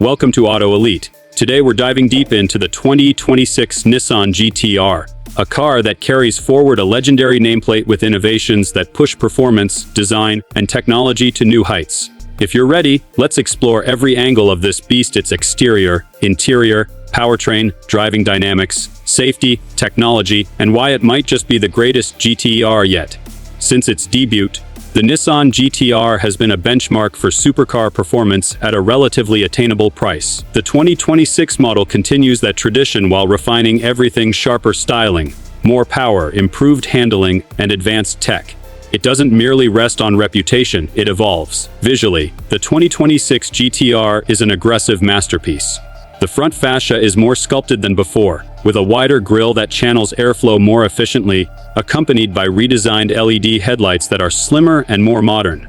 Welcome to Auto Elite. Today we're diving deep into the 2026 Nissan GTR, a car that carries forward a legendary nameplate with innovations that push performance, design, and technology to new heights. If you're ready, let's explore every angle of this beast: its exterior, interior, powertrain, driving dynamics, safety, technology, and why it might just be the greatest GTR yet. Since its debut, the Nissan GTR has been a benchmark for supercar performance at a relatively attainable price. The 2026 model continues that tradition while refining everything: sharper styling, more power, improved handling, and advanced tech. It doesn't merely rest on reputation, it evolves. Visually, the 2026 GTR is an aggressive masterpiece. The front fascia is more sculpted than before, with a wider grille that channels airflow more efficiently, accompanied by redesigned LED headlights that are slimmer and more modern.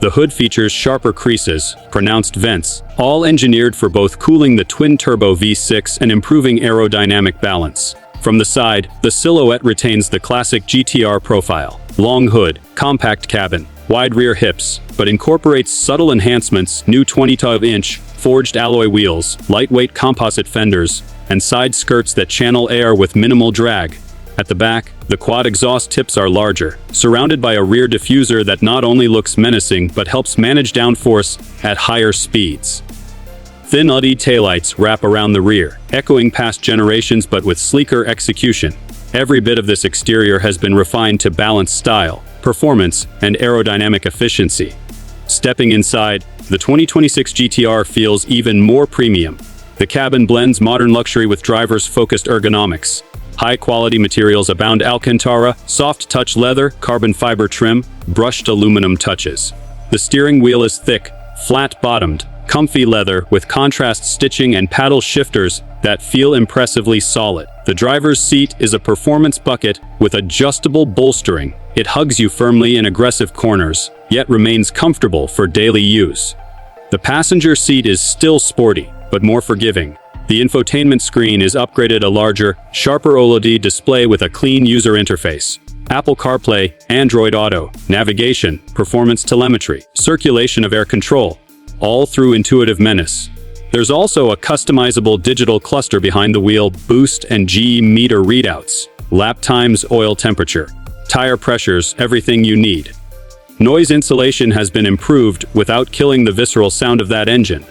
The hood features sharper creases, pronounced vents, all engineered for both cooling the twin-turbo V6 and improving aerodynamic balance. From the side, the silhouette retains the classic GTR profile: long hood, compact cabin, wide rear hips, but incorporates subtle enhancements: new 22-inch forged alloy wheels, lightweight composite fenders, and side skirts that channel air with minimal drag. At the back, the quad exhaust tips are larger, surrounded by a rear diffuser that not only looks menacing but helps manage downforce at higher speeds. Thin LED taillights wrap around the rear, echoing past generations but with sleeker execution. Every bit of this exterior has been refined to balance style, performance, and aerodynamic efficiency. Stepping inside, the 2026 GTR feels even more premium. The cabin blends modern luxury with driver's-focused ergonomics. High-quality materials abound: Alcantara, soft-touch leather, carbon fiber trim, brushed aluminum touches. The steering wheel is thick, flat-bottomed, comfy leather with contrast stitching and paddle shifters that feel impressively solid. The driver's seat is a performance bucket with adjustable bolstering. It hugs you firmly in aggressive corners, yet remains comfortable for daily use. The passenger seat is still sporty, but more forgiving. The infotainment screen is upgraded: a larger, sharper OLED display with a clean user interface. Apple CarPlay, Android Auto, navigation, performance telemetry, circulation of air control, all through intuitive menace. There's also a customizable digital cluster behind the wheel: boost and G meter readouts, lap times, oil temperature, tire pressures, everything you need. Noise insulation has been improved without killing the visceral sound of that engine.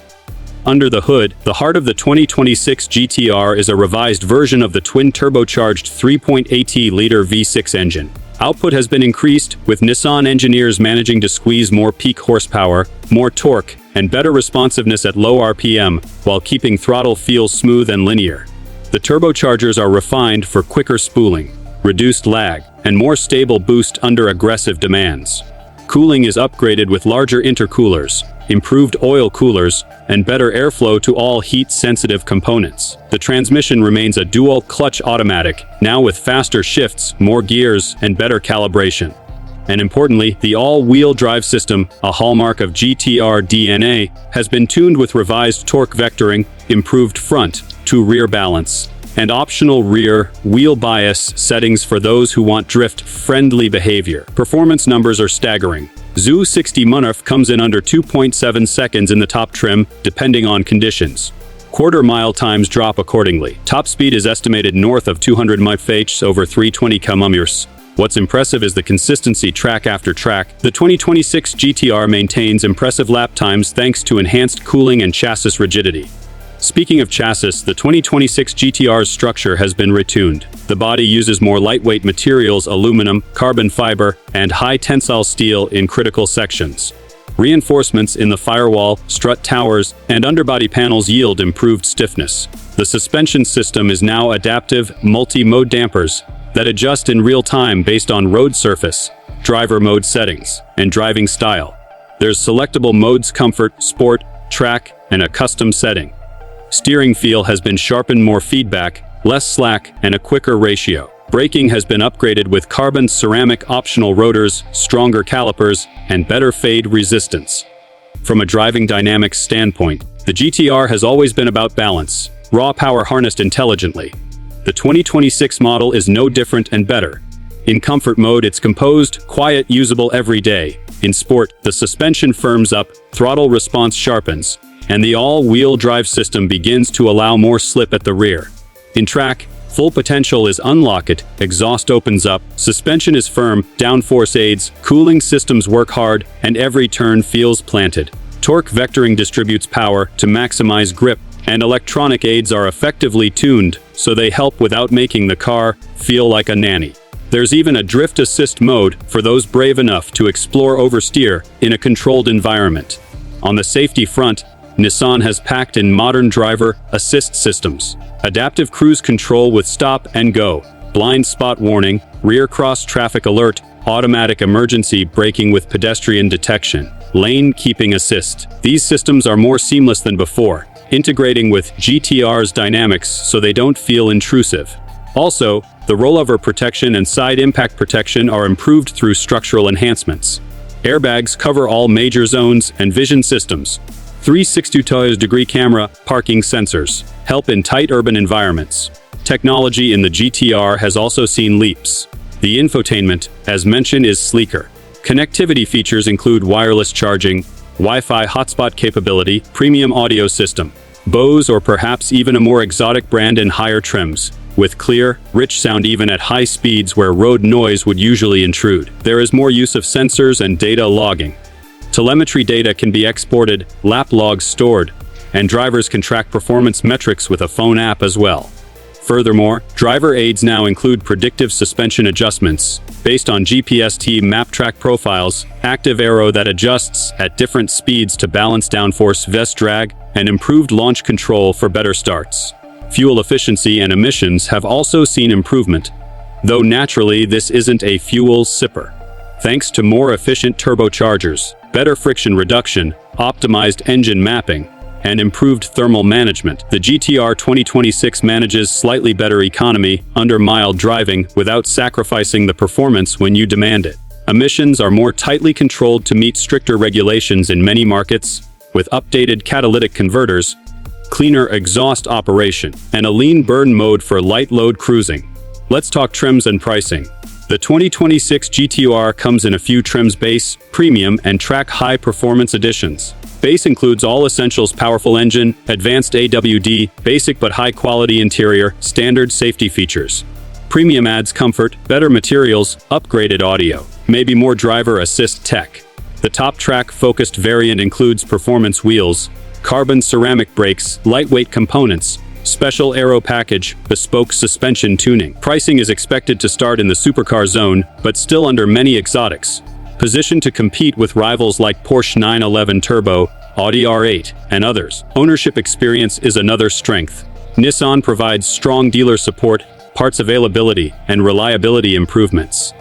Under the hood, the heart of the 2026 GTR is a revised version of the twin-turbocharged 3.8-liter V6 engine. Output has been increased, with Nissan engineers managing to squeeze more peak horsepower, more torque, and better responsiveness at low RPM, while keeping throttle feel smooth and linear. The turbochargers are refined for quicker spooling, reduced lag, and more stable boost under aggressive demands. Cooling is upgraded with larger intercoolers, improved oil coolers, and better airflow to all heat-sensitive components. The transmission remains a dual-clutch automatic, now with faster shifts, more gears, and better calibration. And importantly, the all-wheel drive system, a hallmark of GTR DNA, has been tuned with revised torque vectoring, improved front-to-rear balance, and optional rear wheel bias settings for those who want drift-friendly behavior. Performance numbers are staggering. Zoo 60 Munaf comes in under 2.7 seconds in the top trim, depending on conditions. Quarter-mile times drop accordingly. Top speed is estimated north of 200 mph over 320 km/h. What's impressive is the consistency track after track. The 2026 GTR maintains impressive lap times thanks to enhanced cooling and chassis rigidity. Speaking of chassis, the 2026 GTR's structure has been retuned. The body uses more lightweight materials: aluminum, carbon fiber, and high-tensile steel in critical sections. Reinforcements in the firewall, strut towers, and underbody panels yield improved stiffness. The suspension system is now adaptive multi-mode dampers that adjust in real time based on road surface, driver mode settings, and driving style. There's selectable modes: comfort, sport, track, and a custom setting. Steering feel has been sharpened: more feedback, less slack, and a quicker ratio. Braking has been upgraded with carbon ceramic optional rotors, stronger calipers, and better fade resistance. From a driving dynamics standpoint, the GTR has always been about balance, raw power harnessed intelligently. The 2026 model is no different and better. In comfort mode, it's composed, quiet, usable every day. In sport, the suspension firms up, throttle response sharpens, and the all-wheel drive system begins to allow more slip at the rear. In track, full potential is unlocked, exhaust opens up, suspension is firm, downforce aids, cooling systems work hard, and every turn feels planted. Torque vectoring distributes power to maximize grip, and electronic aids are effectively tuned, so they help without making the car feel like a nanny. There's even a drift assist mode for those brave enough to explore oversteer in a controlled environment. On the safety front, Nissan has packed in modern driver assist systems, adaptive cruise control with stop and go, blind spot warning, rear cross traffic alert, automatic emergency braking with pedestrian detection, lane keeping assist. These systems are more seamless than before, integrating with GTR's dynamics so they don't feel intrusive. Also, the rollover protection and side impact protection are improved through structural enhancements. Airbags cover all major zones and vision systems. 360-degree camera, parking sensors help in tight urban environments. Technology in the GTR has also seen leaps. The infotainment, as mentioned, is sleeker. Connectivity features include wireless charging, Wi-Fi hotspot capability, premium audio system, Bose or perhaps even a more exotic brand in higher trims, with clear, rich sound even at high speeds where road noise would usually intrude. There is more use of sensors and data logging. Telemetry data can be exported, lap logs stored, and drivers can track performance metrics with a phone app as well. Furthermore, driver aids now include predictive suspension adjustments based on GPS map track profiles, active aero that adjusts at different speeds to balance downforce vest drag, and improved launch control for better starts. Fuel efficiency and emissions have also seen improvement, though naturally this isn't a fuel sipper. Thanks to more efficient turbochargers, better friction reduction, optimized engine mapping, and improved thermal management, the GTR 2026 manages slightly better economy under mild driving without sacrificing the performance when you demand it. Emissions are more tightly controlled to meet stricter regulations in many markets, with updated catalytic converters, cleaner exhaust operation, and a lean burn mode for light load cruising. Let's talk trims and pricing. The 2026 GTR comes in a few trims: base, premium, and track high performance editions. Base includes all essentials: powerful engine, advanced AWD, basic but high quality interior, standard safety features. Premium adds comfort, better materials, upgraded audio, maybe more driver assist tech. The top track focused variant includes performance wheels, carbon ceramic brakes, lightweight components, special aero package, bespoke suspension tuning. Pricing is expected to start in the supercar zone, but still under many exotics. Positioned to compete with rivals like Porsche 911 Turbo, Audi R8, and others. Ownership experience is another strength. Nissan provides strong dealer support, parts availability, and reliability improvements.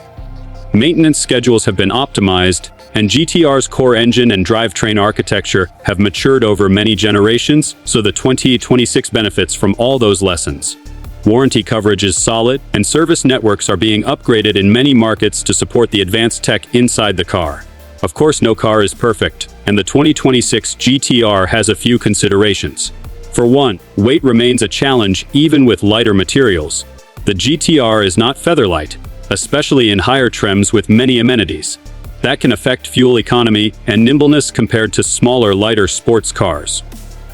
Maintenance schedules have been optimized, and GTR's core engine and drivetrain architecture have matured over many generations, so the 2026 benefits from all those lessons. Warranty coverage is solid, and service networks are being upgraded in many markets to support the advanced tech inside the car. Of course, no car is perfect, and the 2026 GTR has a few considerations. For one, weight remains a challenge even with lighter materials. The GTR is not featherlight, especially in higher trims with many amenities. That can affect fuel economy and nimbleness compared to smaller, lighter sports cars.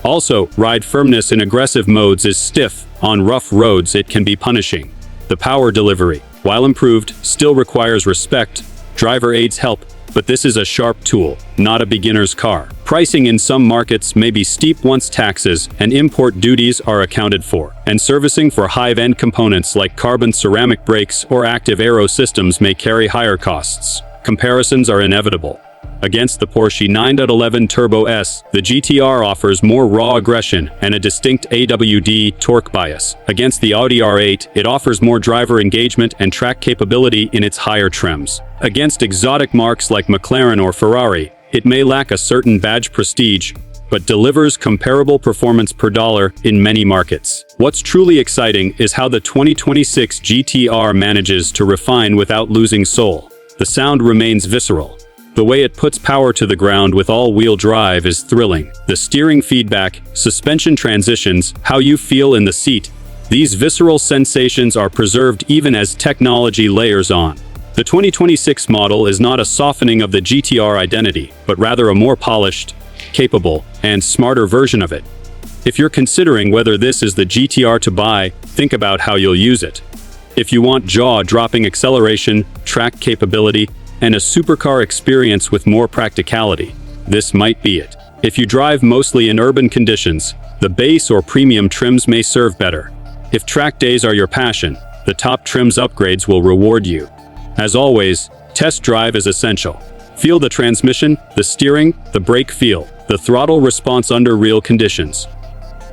Also, ride firmness in aggressive modes is stiff. On rough roads, it can be punishing. The power delivery, while improved, still requires respect. Driver aids help, but this is a sharp tool, not a beginner's car. Pricing in some markets may be steep once taxes and import duties are accounted for, and servicing for high-end components like carbon ceramic brakes or active aero systems may carry higher costs. Comparisons are inevitable. Against the Porsche 911 Turbo S, the GTR offers more raw aggression and a distinct AWD torque bias. Against the Audi R8, it offers more driver engagement and track capability in its higher trims. Against exotic marques like McLaren or Ferrari, it may lack a certain badge prestige, but delivers comparable performance per dollar in many markets. What's truly exciting is how the 2026 GTR manages to refine without losing soul. The sound remains visceral. The way it puts power to the ground with all-wheel drive is thrilling. The steering feedback, suspension transitions, how you feel in the seat, these visceral sensations are preserved even as technology layers on. The 2026 model is not a softening of the GTR identity, but rather a more polished, capable, and smarter version of it. If you're considering whether this is the GTR to buy, think about how you'll use it. If you want jaw-dropping acceleration, track capability, and a supercar experience with more practicality, this might be it. If you drive mostly in urban conditions, the base or premium trims may serve better. If track days are your passion, the top trims upgrades will reward you. As always, test drive is essential. Feel the transmission, the steering, the brake feel, the throttle response under real conditions.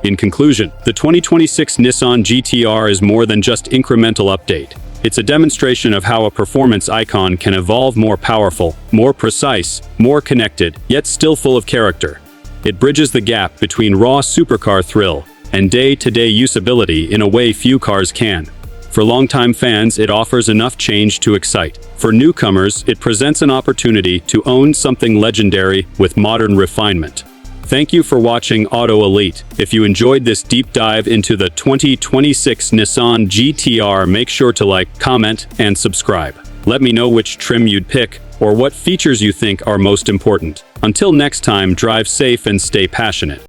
In conclusion, the 2026 Nissan GTR is more than just incremental update. It's a demonstration of how a performance icon can evolve more powerful, more precise, more connected, yet still full of character. It bridges the gap between raw supercar thrill and day-to-day usability in a way few cars can. For longtime fans, it offers enough change to excite. For newcomers, it presents an opportunity to own something legendary with modern refinement. Thank you for watching Auto Elite. If you enjoyed this deep dive into the 2026 Nissan GTR, make sure to like, comment, and subscribe. Let me know which trim you'd pick or what features you think are most important. Until next time, drive safe and stay passionate.